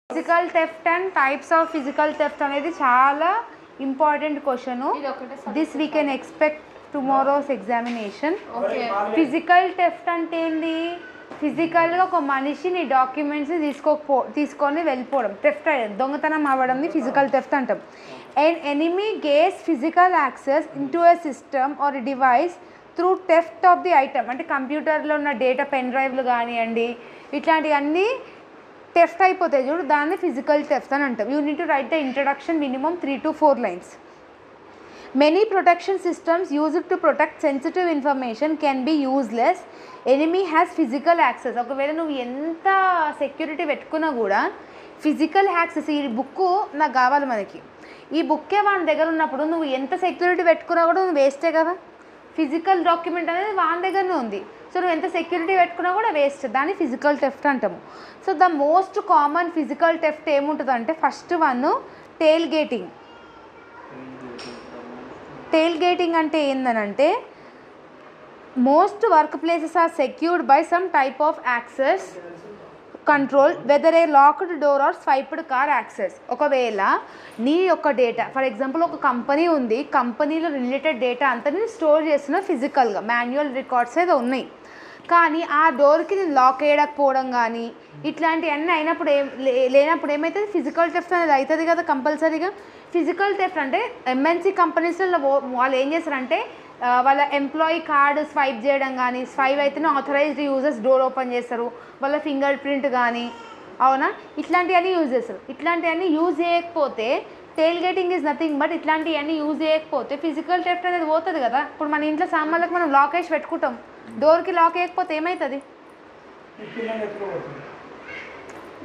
Physical theft and types of physical theft అనేది చాలా important question. This we can expect tomorrow's examination. Physical theft అంటే ఏంది? ఫిజికల్గా ఒక మనిషిని డాక్యుమెంట్స్ తీసుకొని వెళ్ళిపోవడం, థెఫ్ట్ దొంగతనం అవ్వడంని ఫిజికల్ థెఫ్ట్ అంటాం. And enemy gains physical access into a system or device through theft of the item. అంటే కంప్యూటర్లో ఉన్న డేటా, పెన్ డ్రైవ్లు కానివ్వండి, ఇట్లాంటివన్నీ థెఫ్ట్ అయిపోతాయి చూడు, దాన్ని ఫిజికల్ థెఫ్ట్ అని అంటాం. You need to right the introduction minimum 3 to 4 lines. Many protection systems used to protect sensitive information can be useless. Enemy has physical access. ఒకవేళ నువ్వు ఎంత సెక్యూరిటీ పెట్టుకున్నా కూడా ఫిజికల్ యాక్సెస్, ఈ బుక్ నాకు కావాలి, మనకి ఈ బుక్కే వాని దగ్గర ఉన్నప్పుడు నువ్వు ఎంత సెక్యూరిటీ పెట్టుకున్నా కూడా నువ్వు వేస్టే కదా. ఫిజికల్ డాక్యుమెంట్ అనేది వాని దగ్గరనే ఉంది, సో నువ్వు ఎంత సెక్యూరిటీ పెట్టుకున్నా కూడా వేస్ట్. దాన్ని ఫిజికల్ థెఫ్ట్ అంటాము. So the most common physical theft ఏముంటుంది అంటే, first one tailgating. Tailgating అంటే ఏందనంటే, most workplaces are secured by some type of access control whether a locked door or swiped card access. ఒకవేళ నీ యొక్క data, for example ఒక company ఉంది, కంపెనీలో రిలేటెడ్ డేటా అంతా నేను స్టోర్ చేస్తున్నా ఫిజికల్గా, మాన్యువల్ రికార్డ్స్ ఏదో ఉన్నాయి, కానీ ఆ డోర్కి నేను లాక్ వేయకపోవడం కానీ ఇట్లాంటివన్నీ అయినప్పుడు లేనప్పుడు ఏమవుతుంది, ఫిజికల్ థెఫ్ట్ అనేది అవుతుంది కదా కంపల్సరీగా. ఫిజికల్ థెఫ్ట్ అంటే ఎంఎన్సీ కంపెనీస్లో వాళ్ళు ఏం చేస్తారంటే, వాళ్ళ ఎంప్లాయీ కార్డు స్వైప్ చేయడం కానీ, స్వైప్ అయితేనే ఆథరైజ్డ్ యూజర్స్ డోర్ ఓపెన్ చేస్తారు, వాళ్ళ ఫింగర్ ప్రింట్ కానీ, అవునా, ఇట్లాంటివన్నీ యూజ్ చేస్తారు. ఇట్లాంటివన్నీ యూజ్ చేయకపోతే tail gating is nothing but ఇట్లాంటివన్నీ యూజ్ చేయకపోతే ఫిజికల్ థెఫ్ట్ అనేది పోతుంది కదా. ఇప్పుడు మన ఇంట్లో సామాన్లకు మనం లాక్ వేసి పెట్టుకుంటాం, డోర్కి లాక్ వేయకపోతే ఏమవుతుంది,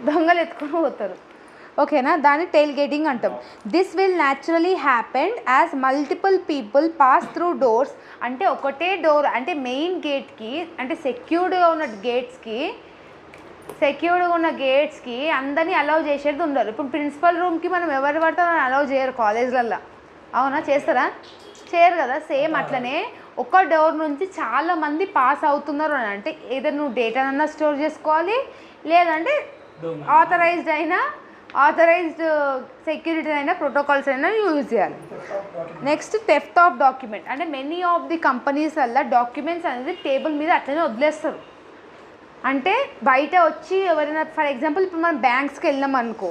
దొంగలు ఎత్తుకొని పోతారు. ఓకేనా, దాన్ని టెయిల్ గేటింగ్ అంటాం. This will naturally happen as multiple people pass through doors. అంటే ఒకటే డోర్, అంటే మెయిన్ గేట్కి, అంటే సెక్యూర్డ్గా ఉన్న గేట్స్కి అందరినీ అలౌ చేసేది ఉండరు. ఇప్పుడు ప్రిన్సిపల్ రూమ్కి మనం ఎవరు పడితే అలౌ చేయరు కాలేజ్లల్లో, అవునా, చేస్తారా? చేయరు కదా. సేమ్ అట్లనే ఒక డోర్ నుంచి చాలామంది పాస్ అవుతున్నారు అని అంటే ఏదో నువ్వు డేటానన్నా స్టోర్ చేసుకోవాలి, లేదంటే ఆథరైజ్డ్ సెక్యూరిటీ అయినా ప్రోటోకాల్స్ అయినా యూజ్ చేయాలి. Next theft of document. అంటే మెనీ ఆఫ్ ది కంపెనీస్ వల్ల డాక్యుమెంట్స్ అనేది టేబుల్ మీద అట్లనే వదిలేస్తారు. అంటే బయట వచ్చి ఎవరైనా, ఫర్ ఎగ్జాంపుల్ ఇప్పుడు మనం బ్యాంక్స్కి వెళ్ళాం అనుకో,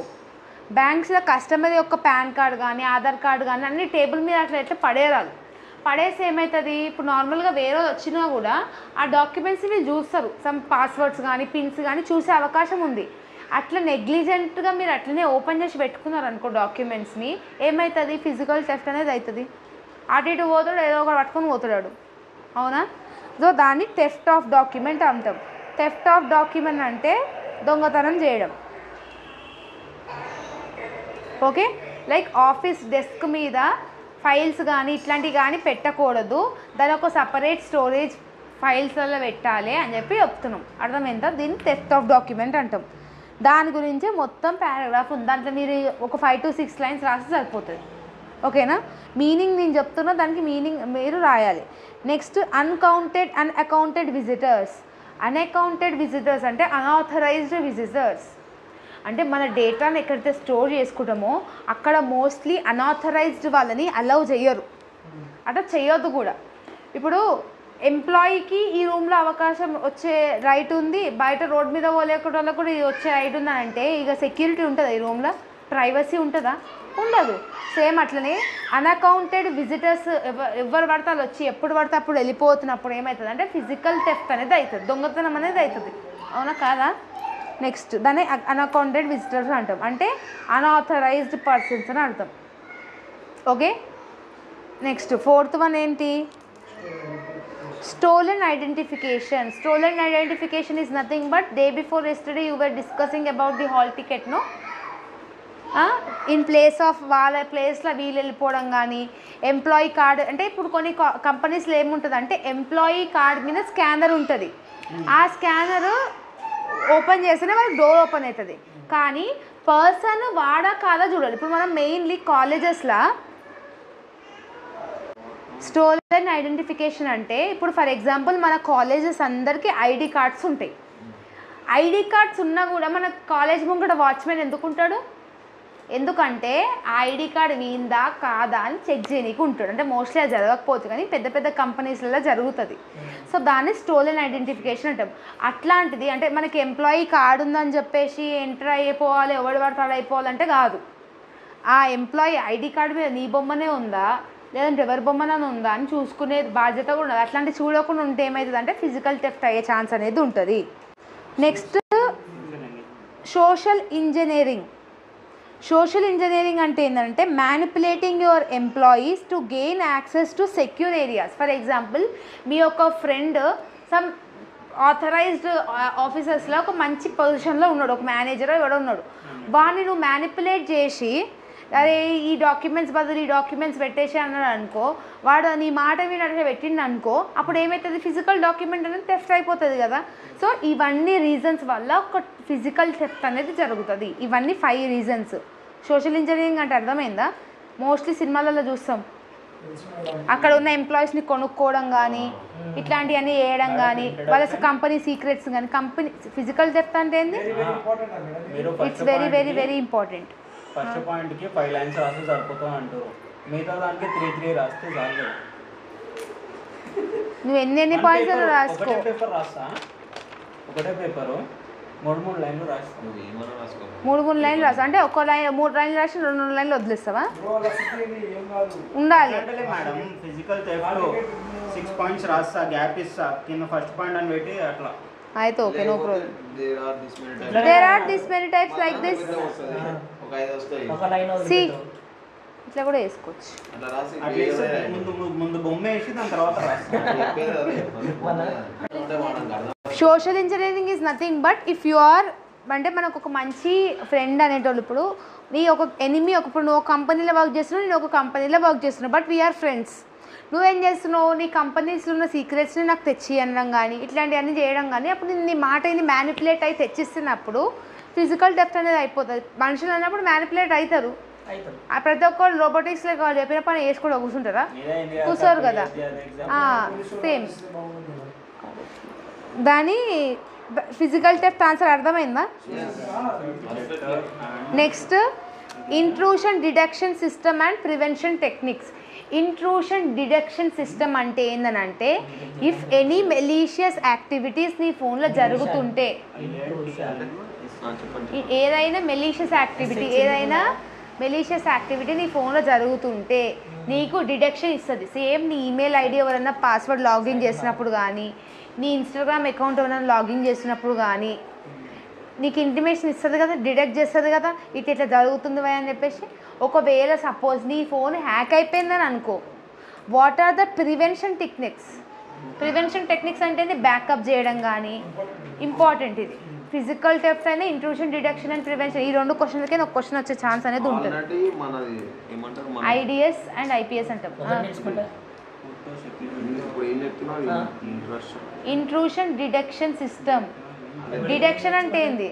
బ్యాంక్స్లో కస్టమర్ యొక్క పాన్ కార్డ్ కానీ ఆధార్ కార్డు కానీ అన్ని టేబుల్ మీద అట్లా ఎట్లా పడేరాదు. పడేసి ఏమవుతుంది, ఇప్పుడు నార్మల్గా వేరే వచ్చినా కూడా ఆ డాక్యుమెంట్స్ని చూస్తారు, సమ్ పాస్వర్డ్స్ కానీ పిన్స్ కానీ చూసే అవకాశం ఉంది. అట్లా నెగ్లిజెంట్గా మీరు అట్లనే ఓపెన్ చేసి పెట్టుకున్నారు అనుకో డాక్యుమెంట్స్ని, ఏమవుతుంది, ఫిజికల్ థెఫ్ట్ అనేది అవుతుంది. అటు ఇటు పోతాడు, ఏదో ఒకటి పట్టుకొని పోతాడు, అవునా. సో దాన్ని థెఫ్ట్ ఆఫ్ డాక్యుమెంట్ అంటాం. థెఫ్ట్ ఆఫ్ డాక్యుమెంట్ అంటే దొంగతనం చేయడం. ఓకే, లైక్ ఆఫీస్ డెస్క్ మీద ఫైల్స్ కానీ ఇట్లాంటివి కానీ పెట్టకూడదు, దాని ఒక సపరేట్ స్టోరేజ్ ఫైల్స్లలో పెట్టాలి అని చెప్పి చెప్తున్నాం. అర్థమైందా? దీన్ని థెఫ్ట్ ఆఫ్ డాక్యుమెంట్ అంటాం. దాని గురించే మొత్తం పారాగ్రాఫ్ ఉంది, దాంట్లో మీరు ఒక 5 to 6 lines రాస్తే సరిపోతుంది. ఓకేనా, మీనింగ్ నేను చెప్తున్నా, దానికి మీనింగ్ మీరు రాయాలి. Next unaccounted visitors. Unaccounted visitors అంటే అన్ఆథరైజ్డ్ విజిటర్స్. అంటే మన డేటాను ఎక్కడైతే స్టోర్ చేసుకుంటామో అక్కడ మోస్ట్లీ అన్ఆథరైజ్డ్ వాళ్ళని అలౌ చేయరు, అట్లా చేయొద్దు కూడా. ఇప్పుడు ఎంప్లాయీకి ఈ రూమ్లో అవకాశం వచ్చే రైట్ ఉంది, బయట రోడ్ మీద పోలేకుండా కూడా ఇది వచ్చే రైట్ ఉందని అంటే ఇక సెక్యూరిటీ ఉంటుందా? ఈ రూమ్లో ప్రైవసీ ఉంటుందా? ఉండదు. సేమ్ అట్లనే అన్అకౌంటెడ్ విజిటర్స్ ఎవరు పడితే వాళ్ళు వచ్చి ఎప్పుడు పడితే అప్పుడు వెళ్ళిపోతున్నప్పుడు ఏమవుతుంది అంటే ఫిజికల్ థెఫ్ట్ అనేది అవుతుంది, దొంగతనం అనేది అవుతుంది, అవునా కాదా? నెక్స్ట్ దాన్ని అన్అకౌంటెడ్ విజిటర్స్ అంటాం, అంటే అన్ఆథరైజ్డ్ పర్సన్స్ అని అర్థం. ఓకే, నెక్స్ట్ 4th one ఏంటి? Stolen identification. Stolen identification is nothing but day before yesterday you were discussing about the hall ticket no, in place of వాళ్ళ ప్లేస్లో వీళ్ళు వెళ్ళిపోవడం కానీ, ఎంప్లాయీ కార్డ్ అంటే ఇప్పుడు కొన్ని కంపెనీస్లో ఏముంటుంది అంటే ఎంప్లాయీ కార్డ్ మీద స్కానర్ ఉంటుంది, ఆ స్కానర్ ఓపెన్ చేస్తేనే వాళ్ళకి డోర్ ఓపెన్ అవుతుంది, కానీ పర్సన్ వాడా కాదా చూడాలి. ఇప్పుడు మనం మెయిన్లీ కాలేజెస్లో స్టోలెన్ ఐడెంటిఫికేషన్ అంటే, ఇప్పుడు ఫర్ ఎగ్జాంపుల్ మన కాలేజెస్ అందరికీ ఐడి కార్డ్స్ ఉంటాయి, ఐడి కార్డ్స్ ఉన్నా కూడా మన కాలేజ్ ముంగట వాచ్మెన్ ఎందుకుంటాడు? ఎందుకంటే ఆ ఐడి కార్డ్ వీందా కాదా అని చెక్ చేయనీకి ఉంటాడు. అంటే మోస్ట్లీ అది జరగకపోవచ్చు కానీ పెద్ద పెద్ద కంపెనీస్లలో జరుగుతుంది. సో దాన్ని స్టోలెన్ ఐడెంటిఫికేషన్ అంటాం. అట్లాంటిది అంటే మనకి ఎంప్లాయీ కార్డు ఉందని చెప్పేసి ఎంటర్ అయిపోవాలి, ఎవడు పడతాడు అయిపోవాలంటే కాదు. ఆ ఎంప్లాయీ ఐడి కార్డు మీద నీ బొమ్మనే ఉందా లేదంటే ఎవరి బొమ్మనే ఉందా అని చూసుకునే బాధ్యత కూడా ఉండదు. అట్లాంటివి చూడకుండా ఉంటే ఏమవుతుంది అంటే ఫిజికల్ థెఫ్ట్ అయ్యే ఛాన్స్ అనేది ఉంటుంది. Next social engineering. Social engineering అంటే ఏంటంటే manipulating your employees to gain access to secure areas. For example మీ యొక్క ఫ్రెండ్ సమ్ ఆథరైజ్డ్ ఆఫీసర్స్లో ఒక మంచి పొజిషన్లో ఉన్నాడు, ఒక మేనేజర్ ఎవడో ఉన్నాడు. వాడిని నువ్వు మ్యానిపులేట్ చేసి అరే ఈ డాక్యుమెంట్స్ బదులు ఈ డాక్యుమెంట్స్ పెట్టేసి అన్నాడు అనుకో, వాడు నీ మాట వినట్టు పెట్టిండు అనుకో, అప్పుడు ఏమవుతుంది ఫిజికల్ డాక్యుమెంట్ అనేది థెఫ్ట్ అయిపోతుంది కదా. సో ఇవన్నీ రీజన్స్ వల్ల ఒక ఫిజికల్ థెఫ్ట్ అనేది జరుగుతుంది. ఇవన్నీ 5 రీజన్స్. సోషల్ ఇంజనీరింగ్ అంటే అర్థమైందా? మోస్ట్లీ సినిమాలలో చూస్తాం, అక్కడ ఉన్న ఎంప్లాయీస్ని కొనుక్కోవడం కానీ ఇట్లాంటివన్నీ చేయడం కానీ వాళ్ళ కంపెనీ సీక్రెట్స్ కానీ. కంపెనీ ఫిజికల్ థెఫ్ట్ అంటే ఏంది? It's very very very important. First పాయింట్కి 5 లైన్స్ రాస్తే సరిపోతాం అంటారు, మిగతా దానికి 3 రాస్తే చాలు. నువ్వు ఎన్ని పాయింట్స్ రాసుకో. ఒకటే పేపర్ రాస్తా, ఒకటే పేపరు 3 లైన్లు రాస్తాను. 3 లైన్లు రాస్తా అంటే ఒక లైన్ 3 లైన్లు రాసి 2 లైన్లు వదిలేస్తావా? ఉండాలి మేడం. ఫిజికల్ థెఫ్ట్ 6 పాయింట్స్ రాస్తా, గ్యాప్ ఇస్తా, కింద ఫస్ట్ పాయింట్ అని పెట్టి అట్లా అయితే okay, no problem. There are this many types like this. See, ఇట్లా కూడా వేసుకోవచ్చు. ముందు బొమ్మ వేసి దాని తర్వాత social engineering is nothing but if you are అంటే మనకు ఒక మంచి ఫ్రెండ్ అనేటోళ్ళు, ఇప్పుడు నీ ఒక ఎనిమి ఇప్పుడు నువ్వు ఒక కంపెనీలో వర్క్ చేస్తున్నావు, నేను ఒక కంపెనీలో వర్క్ చేస్తున్నావు, బట్ వీఆర్ ఫ్రెండ్స్. నువ్వేం చేస్తున్నావు, నీ కంపెనీస్లో ఉన్న సీక్రెట్స్ని నాకు తెచ్చి అనడం కానీ ఇట్లాంటివన్నీ చేయడం కానీ, అప్పుడు నేను నీ మాటని మ్యానిపులేట్ అయి తెచ్చిస్తున్నప్పుడు ఫిజికల్ థెఫ్ట్ అనేది అయిపోతుంది. మనుషులు అన్నప్పుడు మ్యానిపులేట్ అవుతారు. ప్రతి ఒక్కరు రోబోటిక్స్లో వాళ్ళు చెప్పిన పని వేసుకోవడం కూర్చుంటారా? కూర్చోరు కదా. సేమ్ దాని ఫిజికల్ థెఫ్ట్ ఆన్సర్ అర్థమైందా? Next intrusion detection system and prevention techniques. Intrusion detection system అంటే ఏంటంటే ఇఫ్ ఎనీ మెలీషియస్ యాక్టివిటీస్ నీ ఫోన్లో జరుగుతుంటే, ఏదైనా మెలీషియస్ యాక్టివిటీ నీ ఫోన్లో జరుగుతుంటే నీకు డిడక్షన్ ఇస్తుంది. సేమ్ నీ ఈమెయిల్ ఐడి ఎవరైనా పాస్వర్డ్ లాగిన్ చేసినప్పుడు కానీ, నీ ఇన్స్టాగ్రామ్ అకౌంట్ ఎవరైనా లాగిన్ చేసినప్పుడు కానీ నీకు ఇంటిమేషన్ ఇస్తుంది కదా, డిడక్ట్ చేస్తుంది కదా ఇట్లా జరుగుతుంది అని చెప్పేసి. ఒకవేళ సపోజ్ నీ ఫోన్ హ్యాక్ అయిపోయిందని అనుకో, what are the prevention techniques? Prevention techniques అంటే బ్యాకప్ చేయడం కానీ ఇంపార్టెంట్. ఇది ఫిజికల్ థెఫ్ట్ అయినా ఇంట్రూషన్ డిడక్షన్ అండ్ ప్రివెన్షన్, ఈ 2 క్వశ్చన్లకే ఒక క్వశ్చన్ వచ్చే ఛాన్స్ అనేది ఉంటుంది. ఐడిఎస్ అండ్ ఐపీఎస్ అంటాం. Intrusion detection system. డిడక్షన్ అంటే ఏంది?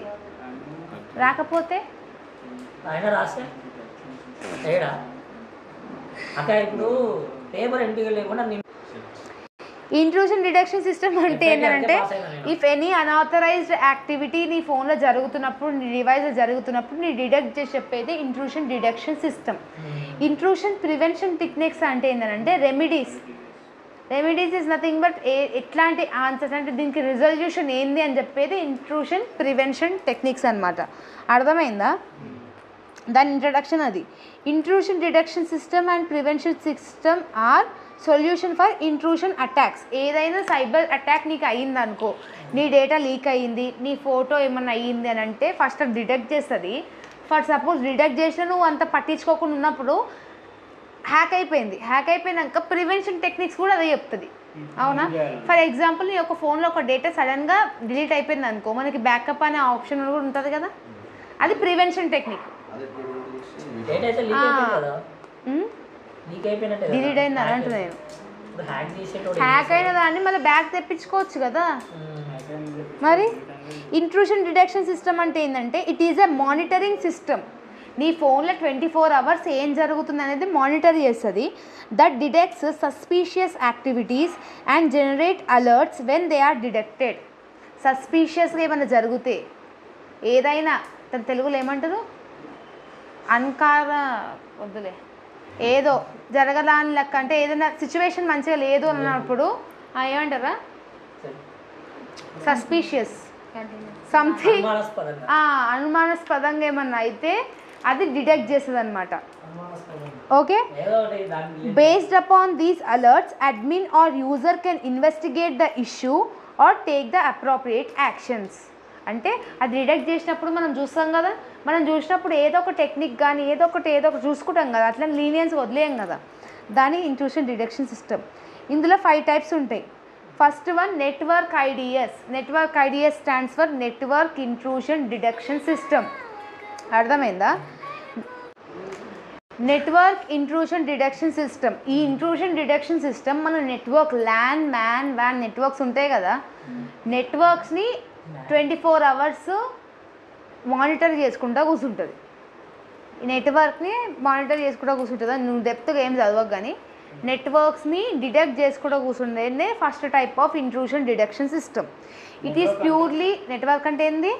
రాకపోతే ఇంట్రూషన్ డిడక్షన్ సిస్టమ్ అంటే ఏంటంటే ఇఫ్ ఎనీ అన్ఆథరైజ్డ్ యాక్టివిటీ నీ ఫోన్లో జరుగుతున్నప్పుడు, నీ డివైస్లో జరుగుతున్నప్పుడు నీ డిడక్ట్ చేసి చెప్పేది intrusion detection system. Intrusion prevention techniques అంటే ఏంటంటే రెమెడీస్ ఈజ్ నథింగ్ బట్ ఎట్లాంటి ఆన్సర్స్ అంటే దీనికి రిజల్యూషన్ ఏంది అని చెప్పేది ఇంట్రూషన్ ప్రివెన్షన్ టెక్నిక్స్ అనమాట. అర్థమైందా? దాని ఇంట్రడక్షన్ అది. Intrusion detection system and prevention system are solution for intrusion attacks. ఏదైనా సైబర్ అటాక్ నీకు అయ్యిందనుకో, నీ డేటా లీక్ అయ్యింది, నీ ఫోటో ఏమన్నా అయ్యింది అని అంటే ఫస్ట్ అది డిటెక్ట్ చేస్తుంది. ఫర్ సపోజ్ డిటెక్ట్ చేసినా నువ్వు అంత పట్టించుకోకుండా ఉన్నప్పుడు హ్యాక్ అయిపోయినాక ప్రివెన్షన్ టెక్నిక్స్ కూడా అదే చెప్తుంది. అవునా? ఫర్ ఎగ్జాంపుల్ నీ యొక్క ఫోన్లో ఒక డేటా సడన్గా డిలీట్ అయిపోయింది అనుకో, మనకి బ్యాకప్ అనే ఆప్షన్ కూడా ఉంటుంది కదా, అది ప్రివెన్షన్ టెక్నిక్. డిలీట్ అయింది అని అంటున్నా నేను. హ్యాక్ అయిన దాన్ని మళ్ళీ బ్యాక్ తెప్పించుకోవచ్చు కదా. మరి ఇంట్రూషన్ డిటెక్షన్ సిస్టమ్ అంటే ఏంటంటే it is a monitoring system. నీ ఫోన్లో 24 hours ఏం జరుగుతుంది అనేది మానిటర్ చేస్తుంది. That detects suspicious activities and generate alerts when they are detected. సస్పీషియస్గా ఏమైనా జరిగితే ఏదైనా తన తెలుగులో ఏమంటారు వద్దులే ఏదో జరగదాని లెక్క అంటే ఏదైనా సిచ్యువేషన్ మంచిగా లేదు అన్నప్పుడు ఏమంటారా సస్పీషియస్ సంథింగ్ అనుమానాస్పదంగా ఏమన్నా అయితే అది డిటెక్ట్ చేస్తుంది అనమాట. Okay, based upon these alerts admin are user can investigate the issue or take the appropriate actions. అంటే అది డిటెక్ట్ చేసినప్పుడు మనం చూస్తాం కదా, మనం చూసినప్పుడు ఏదో ఒక టెక్నిక్ కానీ ఏదో ఒకటి చూసుకుంటాం కదా, అట్లా లీనియన్స్ వదిలేయం కదా, దాని ఇంట్రూషన్ డిటెక్షన్ సిస్టమ్. ఇందులో 5 టైప్స్ ఉంటాయి. First one network IDS. Network IDS stands for network intrusion detection system. అర్థమైందా? Network intrusion detection system. ఈ ఇంట్రూషన్ డిటెక్షన్ సిస్టమ్ మన నెట్వర్క్ ల్యాన్ మ్యాన్ వ్యాన్ నెట్వర్క్స్ ఉంటాయి కదా, నెట్వర్క్స్ని 24 hours మానిటర్ చేసుకుంటూ కూర్చుంటుంది. ఈ నెట్వర్క్ని మానిటర్ చేసుకుంటూ కూర్చుంటుంది. నువ్వు డెప్త్గా ఏం చదవకు కానీ నెట్వర్క్స్ని డిటెక్ట్ చేసుకుంటూ కూర్చుండేదే first type of intrusion detection system. It is purely network అంటే ఏంది,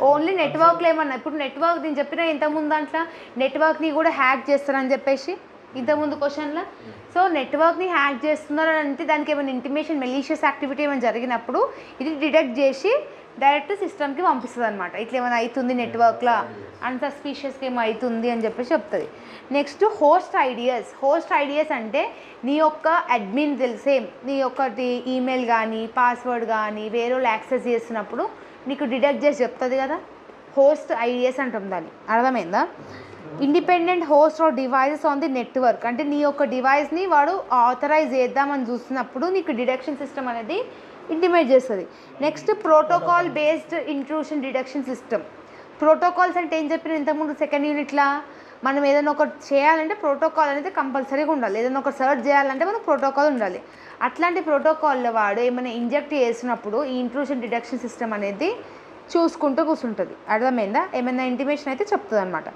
ఓన్లీ నెట్వర్క్లో ఏమన్నా ఇప్పుడు నెట్వర్క్ నేను చెప్పిన ఇంతకుముందు దాంట్లో నెట్వర్క్ని కూడా హ్యాక్ చేస్తారని చెప్పేసి ఇంతకుముందు క్వశ్చన్లో. సో నెట్వర్క్ని హ్యాక్ చేస్తున్నారు అంటే దానికి ఏమైనా ఇంటిమేషన్ మెలీషియస్ యాక్టివిటీ ఏమైనా జరిగినప్పుడు ఇది డిటెక్ట్ చేసి డైరెక్ట్ సిస్టమ్కి పంపిస్తుంది అనమాట. ఇట్లా ఏమైనా అవుతుంది నెట్వర్క్లో అన్సస్పీషియస్గా ఏమో అవుతుంది అని చెప్పేసి చెప్తుంది. Next host ideas. Host ideas అంటే నీ యొక్క అడ్మిన్ సేమ్ నీ యొక్కటి ఈమెయిల్ కానీ పాస్వర్డ్ కానీ వేరే వాళ్ళు యాక్సెస్ చేస్తున్నప్పుడు నీకు డిటెక్ట్ చేసి చెప్తుంది కదా, హోస్ట్ ఐడియాస్ అంటాం దాన్ని. అర్థమైందా? Independent host or devices on the network అంటే నీ యొక్క డివైస్ని వాడు ఆథరైజ్ చేద్దామని చూస్తున్నప్పుడు నీకు డిటెక్షన్ సిస్టమ్ అనేది ఇంటిమేట్ చేస్తుంది. Next protocol based intrusion detection system. Protocols అంటే ఏం చెప్పిన ఇంతకుముందు సెకండ్ యూనిట్లో, మనం ఏదైనా ఒకటి చేయాలంటే ప్రోటోకాల్ అనేది కంపల్సరీగా ఉండాలి. ఏదైనా ఒక సర్చ్ చేయాలంటే మనకు ప్రోటోకాల్ ఉండాలి. అట్లాంటి ప్రోటోకాల్లో వాడు ఏమైనా ఇంజెక్ట్ చేసినప్పుడు ఈ ఇంట్రూషన్ డిటెక్షన్ సిస్టమ్ అనేది చూసుకుంటూ కూర్చుంటుంది. అర్థమైందా? ఏమైనా ఇంటిమేషన్ అయితే చెప్తుంది అనమాట.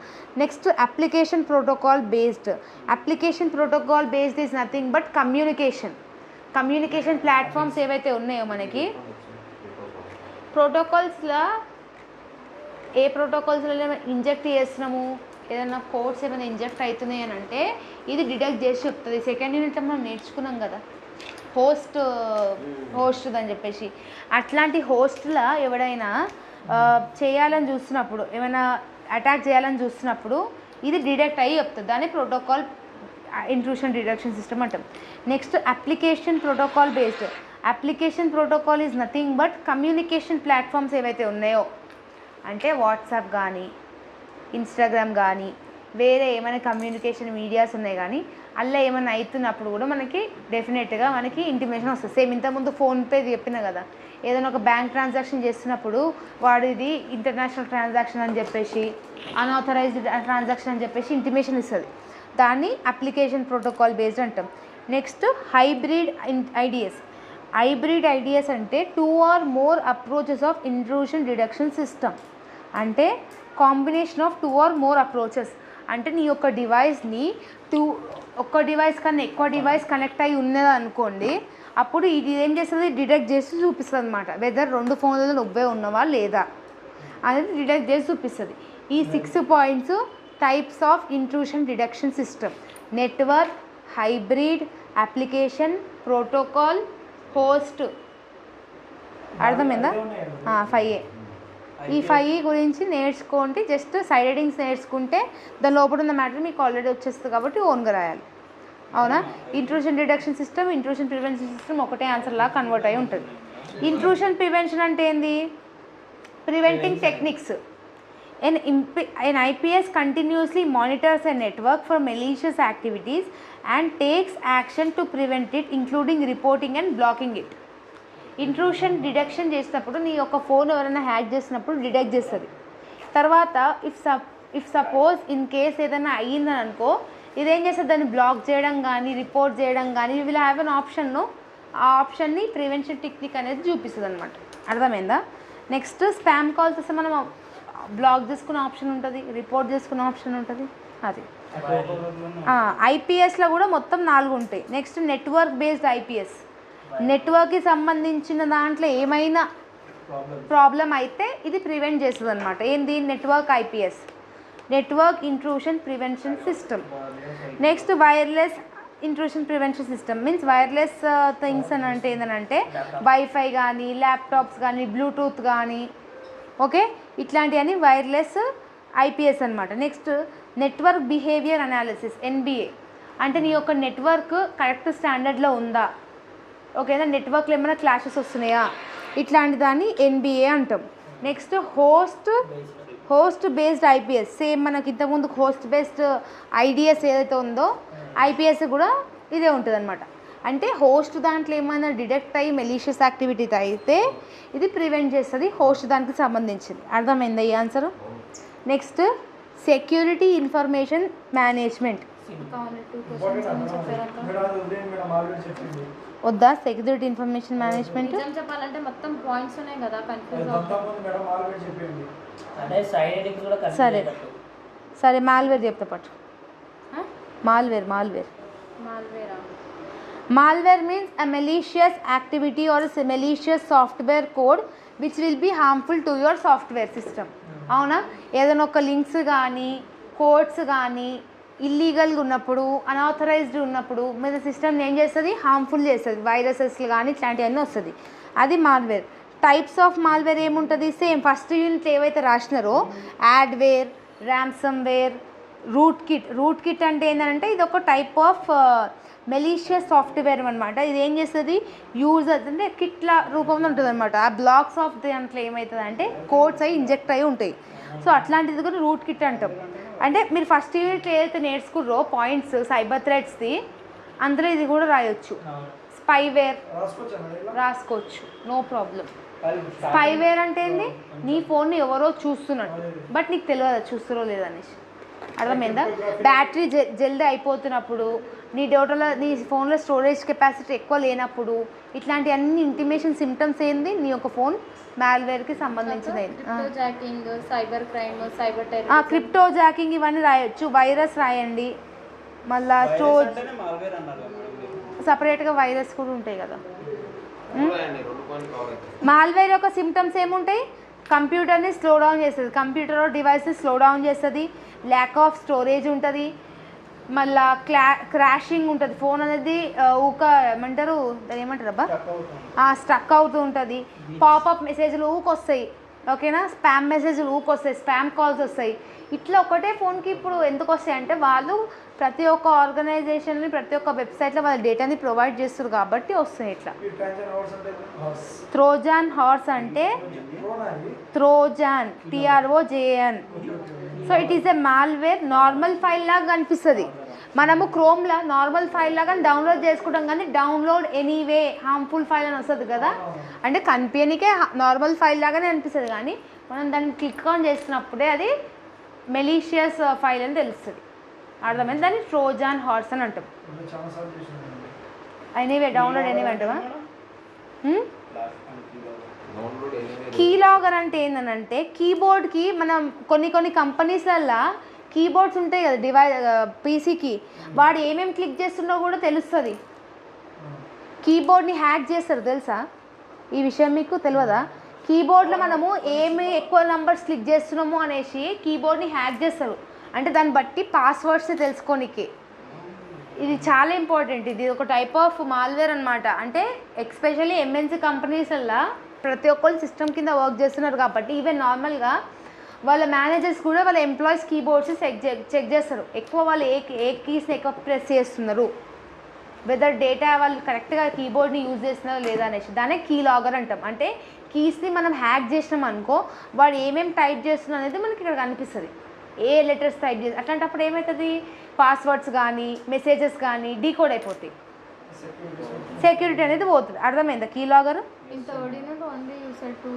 Next application protocol based. Application protocol based is nothing but communication platforms ఏవైతే ఉన్నాయో మనకి ప్రోటోకాల్స్లో ఏ ప్రోటోకాల్స్లో ఇంజెక్ట్ చేస్తున్నాము, ఏదైనా కోడ్స్ ఏమైనా ఇంజెక్ట్ అవుతున్నాయి అని అంటే ఇది డిటెక్ట్ చేసి చెప్తుంది. సెకండ్ యూనిట్లో మనం నేర్చుకున్నాం కదా హోస్ట్ అని చెప్పేసి. అట్లాంటి హోస్ట్లో ఎవడైనా చేయాలని చూస్తున్నప్పుడు ఏమైనా అటాక్ చేయాలని చూస్తున్నప్పుడు ఇది డిటెక్ట్ అయ్యి చెప్తుంది. దాన్ని ప్రోటోకాల్ ఇంట్రూషన్ డిటెక్షన్ సిస్టమ్ అంటాం. Next application protocol based. Application protocol is nothing but communication platforms ఏవైతే ఉన్నాయో అంటే వాట్సాప్ కానీ ఇన్స్టాగ్రామ్ కానీ వేరే ఏమైనా కమ్యూనికేషన్ మీడియాస్ ఉన్నాయి కానీ అలా ఏమైనా అవుతున్నప్పుడు కూడా మనకి డెఫినెట్గా మనకి ఇంటిమేషన్ వస్తుంది. సేమ్ ఇంతకుముందు ఫోన్పే చెప్పిన కదా, ఏదైనా ఒక బ్యాంక్ ట్రాన్సాక్షన్ చేస్తున్నప్పుడు వాడు ఇది ఇంటర్నేషనల్ ట్రాన్సాక్షన్ అని చెప్పేసి అన్ఆథరైజ్డ్ ట్రాన్సాక్షన్ అని చెప్పేసి ఇంటిమేషన్ ఇస్తుంది. దాన్ని అప్లికేషన్ ప్రోటోకాల్ బేస్డ్ అంటాం. Next hybrid IDS. Hybrid IDS అంటే 2 or more approaches of intrusion detection system. అంటే combination of 2 or more approaches. అంటే నీ యొక్క డివైస్ని ఒక్క డివైస్ కన్నా ఎక్కువ డివైస్ కనెక్ట్ అయ్యి ఉన్నది అనుకోండి, అప్పుడు ఇది ఏం చేస్తుంది, డిటెక్ట్ చేసి చూపిస్తుంది అనమాట. వెదర్ 2 ఫోన్లలో నువ్వే ఉన్నవా లేదా అనేది డిటెక్ట్ చేసి చూపిస్తుంది. ఈ 6 points types of intrusion detection system: network, hybrid, application, protocol, host. అర్థమైందా? 5 ఈ 5 గురించి నేర్చుకోండి. జస్ట్ సైడ్ హెడింగ్స్ నేర్చుకుంటే దాని లోపల ఉన్న మ్యాటర్ మీకు ఆల్రెడీ వచ్చేస్తుంది కాబట్టి ఓన్గా రాయాలి. అవునా? Intrusion detection system, intrusion prevention system ఒకటే ఆన్సర్ లాగా కన్వర్ట్ అయి ఉంటుంది. ఇంట్రూషన్ ప్రివెన్షన్ అంటే ఏంది? Preventing techniques. An IPS continuously monitors a network for malicious activities and takes action to prevent it, including reporting and blocking it. Intrusion detection చేసినప్పుడు నీ యొక్క phone ఎవరైనా హ్యాక్ చేసినప్పుడు డిటెక్ట్ చేస్తుంది. తర్వాత ఇఫ్ సపోజ్ ఇన్ కేస్ ఏదైనా అయ్యిందని అనుకో, ఇదేం చేస్తుంది, దాన్ని బ్లాక్ చేయడం కానీ రిపోర్ట్ చేయడం కానీ విల్ హ్యావ్ అన్ ఆప్షన్ను. ఆ ఆప్షన్ని ప్రివెన్షన్ టెక్నిక్ అనేది చూపిస్తుంది అనమాట. అర్థమైందా? నెక్స్ట్ స్పామ్ కాల్స్ వస్తే మనం బ్లాక్ చేసుకునే ఆప్షన్ ఉంటుంది, రిపోర్ట్ చేసుకునే ఆప్షన్ ఉంటుంది. అది ఐపీఎస్లో కూడా మొత్తం 4 ఉంటాయి. Next network based IPS. నెట్వర్క్కి సంబంధించిన దాంట్లో ఏమైనా ప్రాబ్లం అయితే ఇది ప్రివెంట్ చేస్తుంది అనమాట. ఏంది? Network IPS, network intrusion prevention system. Next wireless intrusion prevention system means wireless things అని అంటే ఏంటంటే వైఫై కానీ, ల్యాప్టాప్స్ కానీ, బ్లూటూత్ కానీ, ఓకే, ఇట్లాంటివన్నీ వైర్లెస్ ఐపీఎస్ అనమాట. Next network behaviour analysis, NBA, అంటే నీ యొక్క నెట్వర్క్ కరెక్ట్ స్టాండర్డ్లో ఉందా, ఓకేనా, నెట్వర్క్లో ఏమైనా క్లాషెస్ వస్తున్నాయా, ఇట్లాంటి దాన్ని ఎన్బిఏ అంటాం. Next host based IPS, same మనకి ఇంతకుముందు హోస్ట్ బేస్డ్ ఐడిఎస్ ఏదైతే ఉందో ఐపీఎస్ కూడా ఇదే ఉంటుంది అనమాట. అంటే హోస్ట్ దాంట్లో ఏమైనా డిటెక్ట్ అయ్యి మెలీషియస్ యాక్టివిటీ అయితే ఇది ప్రివెంట్ చేస్తుంది, హోస్ట్ దానికి సంబంధించింది. అర్థమైందా ఈ answer? Next security information management. వద్దా సెక్యూరిటీ ఇన్ఫర్మేషన్ మేనేజ్మెంట్? చెప్పాలంటే మొత్తం పాయింట్స్ ఉన్నాయి కదా, కన్ఫ్యూజ్ సరే సరే మాల్వేర్ చెప్తా పట్టు. Malware means a malicious activity or a malicious software code which will be harmful to your software system. అవునా? ఏదైనా ఒక లింక్స్ కానీ కోడ్స్ కానీ ఇల్లీగల్గా ఉన్నప్పుడు, అన్ఆథరైజ్డ్ ఉన్నప్పుడు మీద సిస్టమ్ని ఏం చేస్తుంది? హార్మ్ఫుల్ చేస్తుంది. వైరసెస్లు కానీ ఇట్లాంటివన్నీ వస్తుంది, అది మాల్వేర్. టైప్స్ ఆఫ్ మాల్వేర్ ఏముంటుంది? సేమ్ ఫస్ట్ యూనిట్ ఏవైతే రాసినారో యాడ్వేర్, ర్యాన్సమ్వేర్, రూట్ కిట్ అంటే ఏంటంటే ఇది ఒక టైప్ ఆఫ్ మెలీషియస్ సాఫ్ట్వేర్ అనమాట. ఇది ఏం చేస్తుంది? యూజర్స్ అంటే కిట్ల రూపంలో ఉంటుంది అనమాట. ఆ బ్లాక్స్ ఆఫ్ దాంట్లో ఏమవుతుంది అంటే కోడ్స్ అవి ఇంజెక్ట్ అయ్యి ఉంటాయి. సో అట్లాంటిది కూడా రూట్ కిట్ అంటాం. అంటే మీరు ఫస్ట్ యూనిట్ ఏదైతే నేర్చుకుర్రో పాయింట్స్ సైబర్ థ్రెట్స్ది, అందులో ఇది కూడా రాయొచ్చు. స్పైవేర్ రాసుకోవచ్చు, నో ప్రాబ్లం. స్పైవేర్ అంటే ఏంది? నీ ఫోన్ని ఎవరో చూస్తున్నట్టు బట్ నీకు తెలియదు చూస్తురో లేదనేసి. అర్థమైందా? బ్యాటరీ జల్దీ అయిపోతున్నప్పుడు, నీ డేటాలో నీ ఫోన్లో స్టోరేజ్ కెపాసిటీ ఎక్కువ లేనప్పుడు, ఇట్లాంటి అన్ని ఇంటిమేషన్ సిమ్టమ్స్ ఏంది? నీ యొక్క ఫోన్ మాల్వేర్కి సంబంధించినది. Cyber crime, cyber terrorism, cryptojacking ఇవన్నీ రాయొచ్చు. వైరస్ రాయండి, మళ్ళా సపరేట్గా వైరస్ కూడా ఉంటాయి కదా. మాల్వేర్ యొక్క సిమ్టమ్స్ ఏముంటాయి? కంప్యూటర్ని స్లో డౌన్ చేస్తుంది, కంప్యూటర్ డివైస్ని స్లో డౌన్ చేస్తుంది, ల్యాక్ ఆఫ్ స్టోరేజ్ ఉంటుంది, మళ్ళా క్రాషింగ్ ఉంటుంది, ఫోన్ అనేది ఏమంటారు దాన్ని ఏమంటారు అబ్బా, స్ట్రక్ అవుతూ ఉంటుంది, పాపప్ మెసేజ్లు ఊకొస్తాయి, ఓకేనా, స్పామ్ మెసేజ్లు ఊకొస్తాయి, స్పామ్ కాల్స్ వస్తాయి. ఇట్లా ఒకటే ఫోన్కి ఇప్పుడు ఎందుకు వస్తాయి అంటే వాళ్ళు ప్రతి ఒక్క ఆర్గనైజేషన్ని, ప్రతి ఒక్క వెబ్సైట్లో వాళ్ళ డేటాని ప్రొవైడ్ చేస్తారు కాబట్టి వస్తాయి ఇట్లా. ట్రోజాన్ హార్స్ అంటే Trojan, TROJAN. So it is a malware. Normal file లాగా కనిపిస్తుంది, మనము క్రోమ్లో నార్మల్ ఫైల్ లాగా డౌన్లోడ్ చేసుకుంటాం, కానీ డౌన్లోడ్ ఎనీవే హార్మ్ఫుల్ ఫైల్ అని వస్తుంది కదా, అంటే కనిపించనికే నార్మల్ ఫైల్ లాగానే అనిపిస్తుంది, కానీ మనం దాన్ని క్లిక్ ఆన్ చేసినప్పుడే అది మెలీషియస్ ఫైల్ అని తెలుస్తుంది. అర్థమైంది? దాన్ని ట్రోజాన్ హార్స్ అని అంటాం. ఎనీవే డౌన్లోడ్ ఎనీవే అంటావా? కీలాగర్ అంటే ఏంటంటే కీబోర్డ్కి మనం కొన్ని కంపెనీస్లల్లో కీబోర్డ్స్ ఉంటాయి కదా పీసీకి, వాడు ఏమేమి క్లిక్ చేస్తుండో కూడా తెలుస్తుంది. కీబోర్డ్ని హ్యాక్ చేస్తారు తెలుసా? ఈ విషయం మీకు తెలియదా? కీబోర్డ్లో మనము ఏమి ఎక్కువ నెంబర్స్ క్లిక్ చేస్తున్నామో అనేసి కీబోర్డ్ని హ్యాక్ చేస్తారు, అంటే దాన్ని బట్టి పాస్వర్డ్స్ తెలుసుకోనికి. ఇది చాలా ఇంపార్టెంట్, ఇది ఒక టైప్ ఆఫ్ మాల్వేర్ అనమాట. అంటే ఎస్పెషల్లీ MNC కంపెనీస్లలో ప్రతి ఒక్కళ్ళు సిస్టమ్ కింద వర్క్ చేస్తున్నారు కాబట్టి ఈవెన్ నార్మల్గా వాళ్ళ మేనేజర్స్ కూడా వాళ్ళ ఎంప్లాయీస్ కీబోర్డ్స్ చెక్ చేస్తారు, ఎక్కువ వాళ్ళు ఏ కీస్ని ఎక్కువ ప్రెస్ చేస్తున్నారు, వెదర్ డేటా వాళ్ళు కరెక్ట్గా కీబోర్డ్ని యూజ్ చేస్తున్నారో లేదా అనేసి. దాన్ని కీ లాగర్ అంటాం. అంటే కీస్ని మనం హ్యాక్ చేసినాం అనుకో, వాడు ఏమేమి టైప్ చేస్తున్నా అనేది మనకి ఇక్కడ కనిపిస్తుంది, ఏ లెటర్స్ టైప్ చేసి. అట్లాంటప్పుడు ఏమవుతుంది? పాస్వర్డ్స్ కానీ మెసేజెస్ కానీ డీకోడ్ అయిపోతాయి, సెక్యూరిటీ అనేది పోతుంది. అర్థమైందా? కీ లాగర్ ఇంత ఓడినట్టు ఓన్లీ యూస్ టు